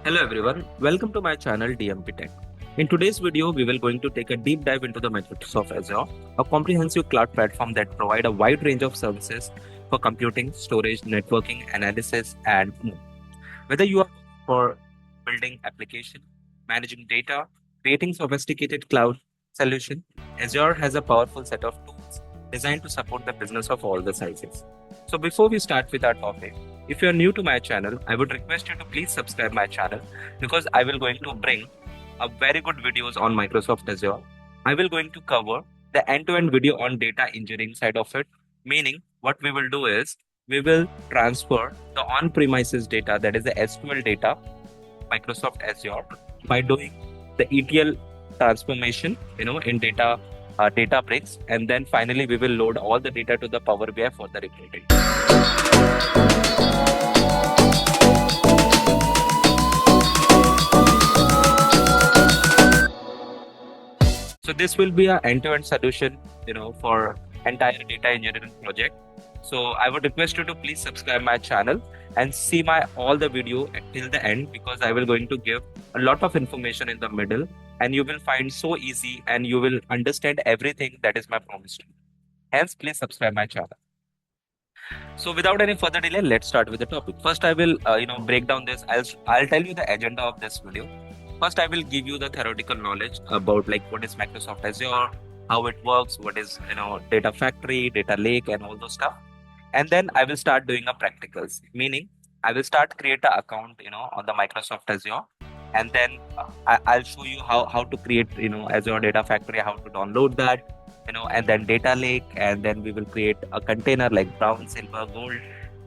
Hello everyone, welcome to my channel DMP Tech. In today's video, we will going to take a deep dive into the Microsoft Azure, a comprehensive cloud platform that provide a wide range of services for computing, storage, networking, analysis, and more. Whether you are for building application, managing data, creating sophisticated cloud solution, Azure has a powerful set of tools designed to support the business of all the sizes. So before we start with our topic, if you are new to my channel, I would request you to please subscribe my channel because I will going to bring a very good videos on Microsoft Azure. I will going to cover the end-to-end video on data engineering side of it, meaning what we will do is we will transfer the on-premises data, that is the SQL data, Microsoft Azure, by doing the ETL transformation, in Databricks, and then finally we will load all the data to the Power BI for the reporting. So this will be a end-to-end solution, for entire data engineering project. So I would request you to please subscribe my channel and see my all the video till the end because I will going to give a lot of information in the middle and you will find so easy and you will understand everything that is my promise to you. Hence, please subscribe my channel. So without any further delay, let's start with the topic. First, I will break down this. I'll tell you the agenda of this video. First, I will give you the theoretical knowledge about like what is Microsoft Azure, how it works, what is Data Factory, Data Lake, and all those stuff. And then I will start doing a practicals, meaning I will start create an account on the Microsoft Azure, and then I'll show you how to create Azure Data Factory, how to download that, and then data lake, and then we will create a container like brown, silver, gold,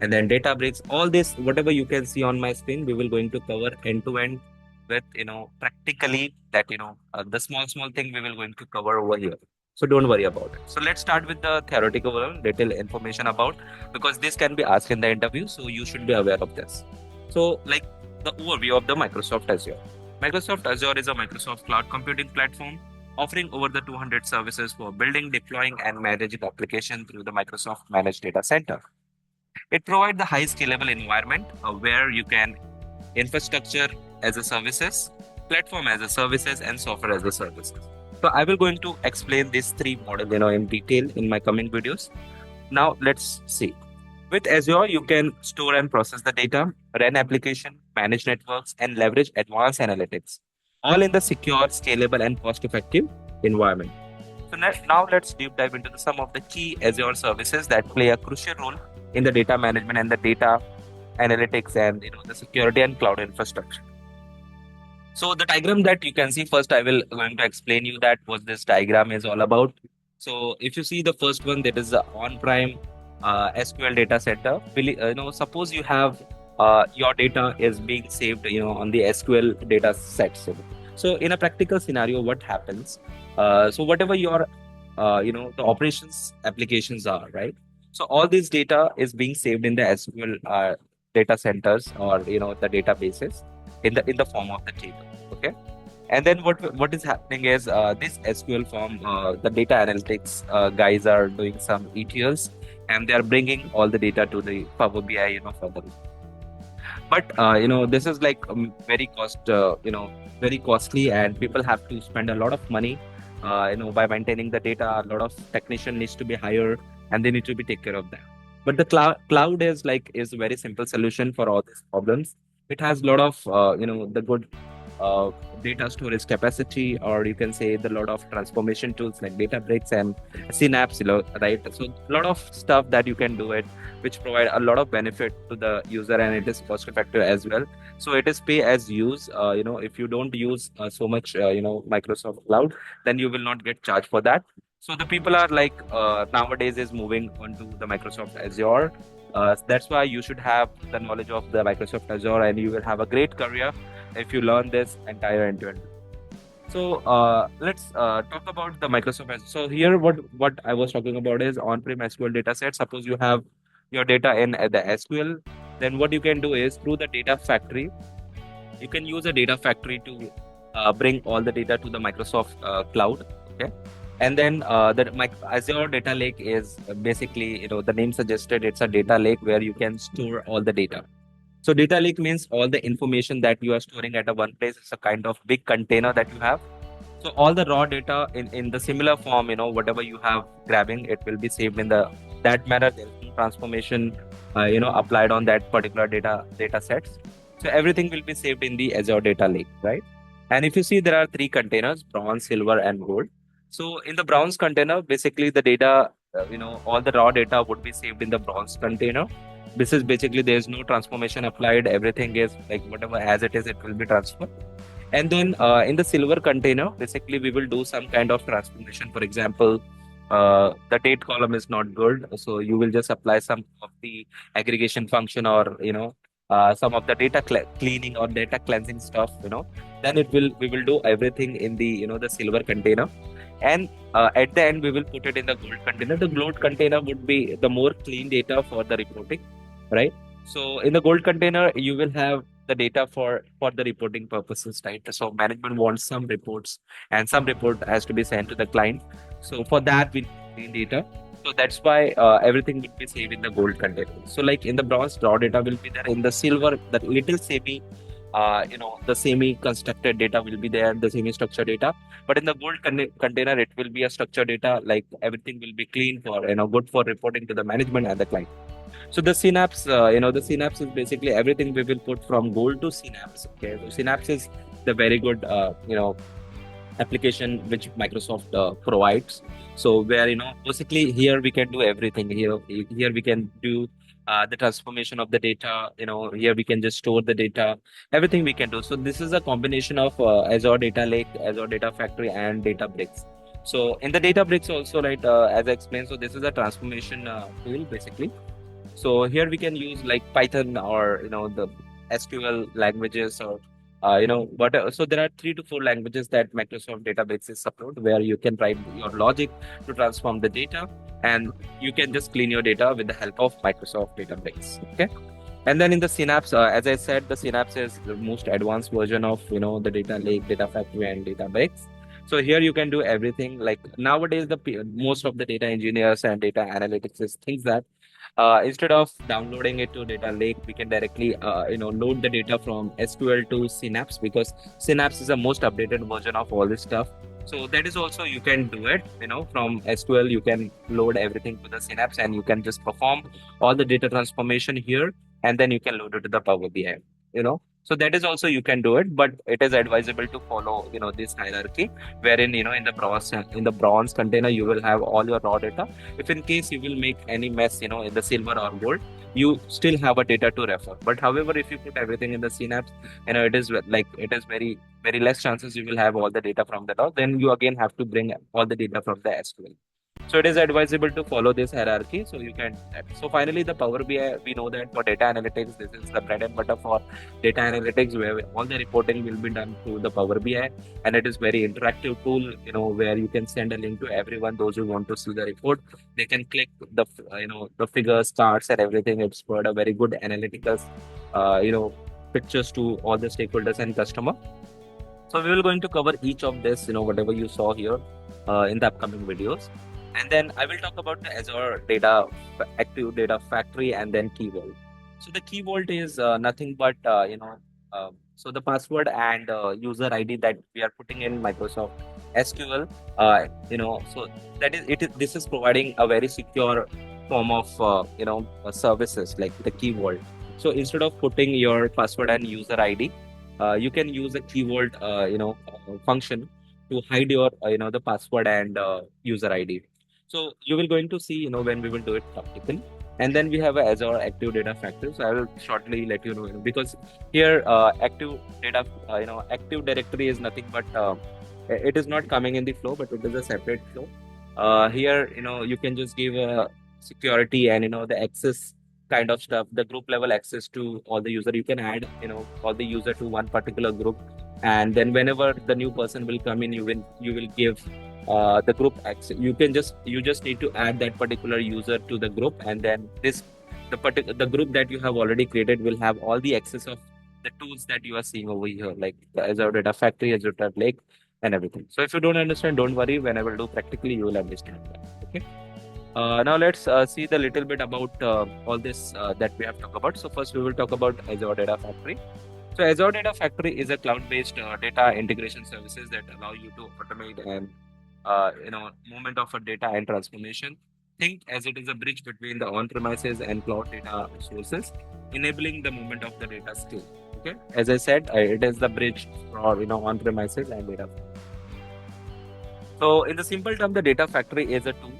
and then Databricks. All this, whatever you can see on my screen, we will going to cover end to end with practically that the small thing we will going to cover over here. So don't worry about it. So let's start with the theoretical little information about, because this can be asked in the interview, so you should be aware of this. So like the overview of the Microsoft Azure. Microsoft Azure is a Microsoft cloud computing platform offering over the 200 services for building, deploying, and managing application through the Microsoft Managed Data Center. It provides the high scalable environment where you can infrastructure as a services, platform as a services, and software as a services. So I will going to explain these three models, in detail in my coming videos. Now let's see. With Azure, you can store and process the data, run application, manage networks, and leverage advanced analytics, all in the secure, scalable, and cost-effective environment. So now let's deep dive into some of the key Azure services that play a crucial role in the data management and the data analytics and the security and cloud infrastructure. So the diagram that you can see first, I will going to explain you that what this diagram is all about. So if you see the first one, that is the on-prem SQL data center. Suppose you have your data is being saved, on the SQL data set. So in a practical scenario, what happens? So whatever your, the operations applications are, right? So all this data is being saved in the SQL data centers or the databases in the form of the table. Okay, and then what is happening is this SQL form, the data analytics guys are doing some ETLs, and they are bringing all the data to the Power BI, for the. But this is like very costly, and people have to spend a lot of money, by maintaining the data. A lot of technician needs to be hired, and they need to be take care of that. But the cloud is a very simple solution for all these problems. It has a lot of the good uh, data storage capacity, or you can say the lot of transformation tools like Databricks and Synapse, right? So a lot of stuff that you can do it, which provide a lot of benefit to the user, and it is cost effective as well. So it is pay as use. If you don't use so much, Microsoft Cloud, then you will not get charged for that. So the people are like nowadays is moving on to the Microsoft Azure. That's why you should have the knowledge of the Microsoft Azure, and you will have a great career if you learn this entire end-to-end. So let's talk about the Microsoft Azure. So here, what I was talking about is on-prem SQL data set. Suppose you have your data in the SQL, then what you can do is through the data factory, you can use a data factory to bring all the data to the Microsoft cloud. Okay, and then Azure Data Lake is basically, the name suggested, it's a data lake where you can store all the data. So data lake means all the information that you are storing at a one place. It's a kind of big container that you have. So all the raw data in the similar form, whatever you have grabbing, it will be saved in the that manner. There's no transformation, applied on that particular data sets. So everything will be saved in the Azure Data Lake, right? And if you see, there are three containers: bronze, silver, and gold. So in the bronze container, basically the data, all the raw data would be saved in the bronze container. This is basically there's no transformation applied. Everything is like whatever as it is, it will be transferred. And then in the silver container, basically we will do some kind of transformation. For example, the date column is not good, so you will just apply some of the aggregation function, or some of the data cleaning or data cleansing stuff. Then we will do everything in the the silver container, and at the end we will put it in the gold container. The gold container would be the more clean data for the reporting, right? So in the gold container, you will have the data for the reporting purposes, right? So management wants some reports, and some report has to be sent to the client. So for that, we need data. So that's why everything will be saved in the gold container. So like in the bronze, raw data will be there. In the silver, the little the semi-constructed data will be there, the semi-structured data. But in the gold container, it will be a structured data. Like everything will be clean for good for reporting to the management and the client. So the Synapse is basically everything we will put from gold to Synapse. Okay, so Synapse is the very good, application which Microsoft provides. So where basically here we can do everything. Here we can do the transformation of the data. Here we can just store the data. Everything we can do. So this is a combination of Azure Data Lake, Azure Data Factory, and Databricks. So in the Databricks also, right, as I explained, so this is a transformation tool basically. So here we can use like Python, or the SQL languages, or but so there are 3 to 4 languages that Microsoft Databases support, where you can write your logic to transform the data, and you can just clean your data with the help of Microsoft Databricks. Okay. And then in the Synapse, as I said, the Synapse is the most advanced version of the data lake, data factory, and Databricks. So here you can do everything. Like nowadays, most of the data engineers and data analytics is things that instead of downloading it to data lake, we can directly load the data from SQL to Synapse, because Synapse is the most updated version of all this stuff. So that is also you can do it. From SQL you can load everything to the Synapse, and you can just perform all the data transformation here, and then you can load it to the Power BI. So that is also you can do it, but it is advisable to follow this hierarchy, wherein in the bronze container you will have all your raw data. If in case you will make any mess in the silver or gold, you still have a data to refer. But however, if you put everything in the Synapse, it is very very less chances you will have all the data from the raw. Then you again have to bring all the data from the SQL. So it is advisable to follow this hierarchy. So you can. So finally, the Power BI, we know that for data analytics, this is the bread and butter for data analytics, where all the reporting will be done through the Power BI, and it is very interactive tool. Where you can send a link to everyone, those who want to see the report. They can click the figures, charts, and everything. It's for a very good analytical, pictures to all the stakeholders and customer. So we will going to cover each of this, whatever you saw here, in the upcoming videos. And then I will talk about the Azure Active Data Factory, and then Key Vault. So the Key Vault is nothing but, so the password and user ID that we are putting in Microsoft SQL, so that is it. This is providing a very secure form of, services like the Key Vault. So instead of putting your password and user ID, you can use a Key Vault, function to hide your, the password and user ID. So you will going to see, when we will do it practically. And then we have a Azure Active Data Factory. So I will shortly let you know, because here Active Directory is nothing but, it is not coming in the flow, but it is a separate flow. Here, you can just give a security and the access kind of stuff, the group level access to all the user. You can add, all the user to one particular group, and then whenever the new person will come in, you will give the group access. You just need to add that particular user to the group, and then the group that you have already created will have all the access of the tools that you are seeing over here, like the Azure Data Factory, Azure Data Lake, and everything. So if you don't understand, don't worry. When I will do practically, you will understand that. Okay. Now let's see the little bit about all this that we have talked about. So first we will talk about Azure Data Factory. So Azure Data Factory is a cloud-based data integration services that allow you to automate and movement of a data and transformation. Think as it is a bridge between the on-premises and cloud data sources, enabling the movement of the data scale. Okay, as I said, it is the bridge for on-premises and data. So in the simple term, the data factory is a tool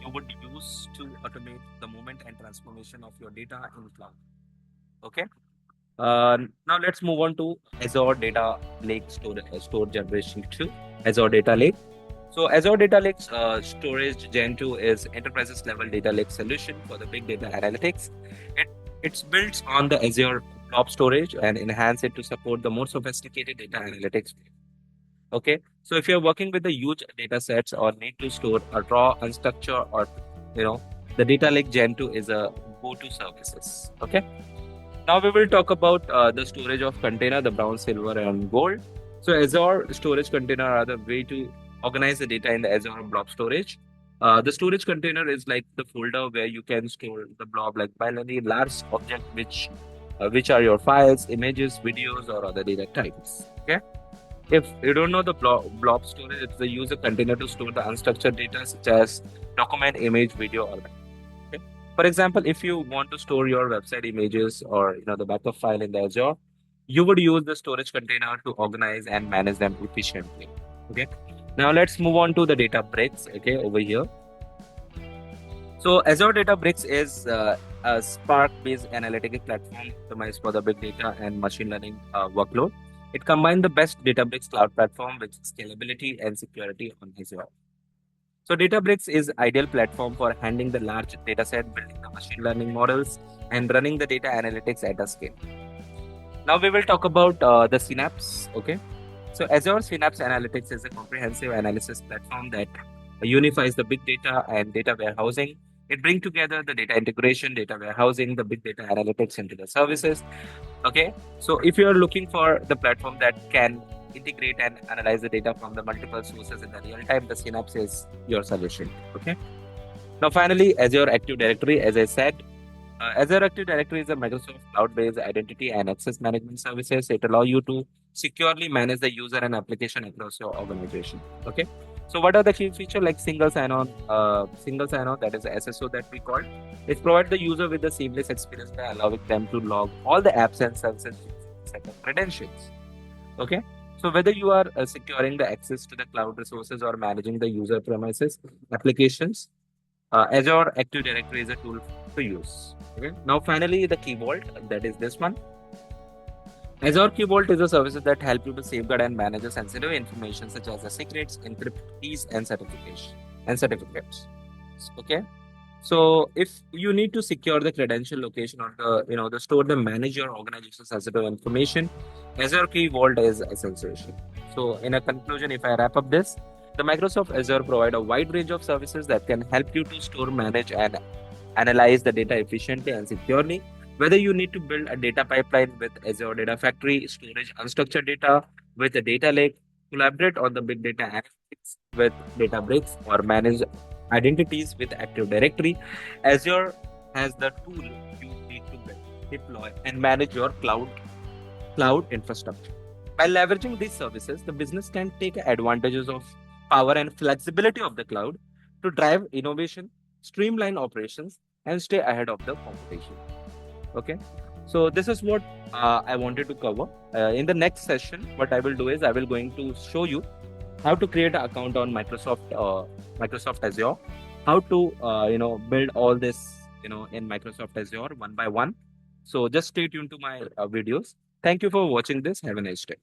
you would use to automate the movement and transformation of your data in cloud. Okay. Now let's move on to Azure Data Lake store generation 2, Azure Data Lake. So Azure Data Lake's storage Gen 2 is enterprises level data lake solution for the big data analytics. It it's built on the Azure Blob storage and enhance it to support the more sophisticated data analytics. Okay, so if you're working with the huge data sets or need to store a raw, unstructured, or you know, the data lake Gen 2 is a go-to services. Okay. Now we will talk about the storage of container, the brown, silver, and gold. So Azure storage container are the way to organize the data in the Azure blob storage. The storage container is like the folder where you can store the blob like binary large object which are your files, images, videos, or other data types. Okay. If you don't know the blob storage, it's the user container to store the unstructured data such as document, image, video, or okay. For example, if you want to store your website images or the backup file in the Azure, you would use the storage container to organize and manage them efficiently. Okay. Now let's move on to the Databricks. Okay, over here. So Azure Databricks is a Spark-based analytical platform optimized for the big data and machine learning workload. It combines the best Databricks cloud platform with scalability and security on Azure. So Databricks is ideal platform for handling the large data set, building the machine learning models, and running the data analytics at a scale. Now we will talk about the Synapse. Okay. So Azure Synapse Analytics is a comprehensive analysis platform that unifies the big data and data warehousing. It brings together the data integration, data warehousing, the big data analytics into the services. Okay. So if you're looking for the platform that can integrate and analyze the data from the multiple sources in the real time, the Synapse is your solution. Okay. Now, finally, Azure Active Directory, as I said, Azure Active Directory is a Microsoft cloud-based identity and access management services. It allows you to securely manage the user and application across your organization. Okay. So, what are the key features like single sign-on? That is the SSO that we call. It provides the user with a seamless experience by allowing them to log all the apps and services using set of credentials. Okay. So whether you are securing the access to the cloud resources or managing the user premises applications, Azure Active Directory is a tool to use. Okay. Now, finally, the Key Vault, that is this one. Azure Key Vault is a service that help you to safeguard and manage the sensitive information such as the secrets, encrypt keys, and certificates. Okay. So if you need to secure the credential location or the store the manage your organization's sensitive information, Azure Key Vault is essential. So in a conclusion, if I wrap up this, the Microsoft Azure provide a wide range of services that can help you to store, manage, and analyze the data efficiently and securely. Whether you need to build a data pipeline with Azure Data Factory, storage unstructured data with a data lake, collaborate on the big data analytics with Databricks, or manage identities with Active Directory, Azure has the tool you need to build, deploy, and manage your cloud infrastructure. By leveraging these services, the business can take advantages of power and flexibility of the cloud to drive innovation, streamline operations, and stay ahead of the competition. Okay. So this is what I wanted to cover. In the next session, what I will do is I will going to show you how to create an account on Microsoft Azure, how to build all this in Microsoft Azure one by one. So just stay tuned to my videos. Thank you for watching this. Have a nice day.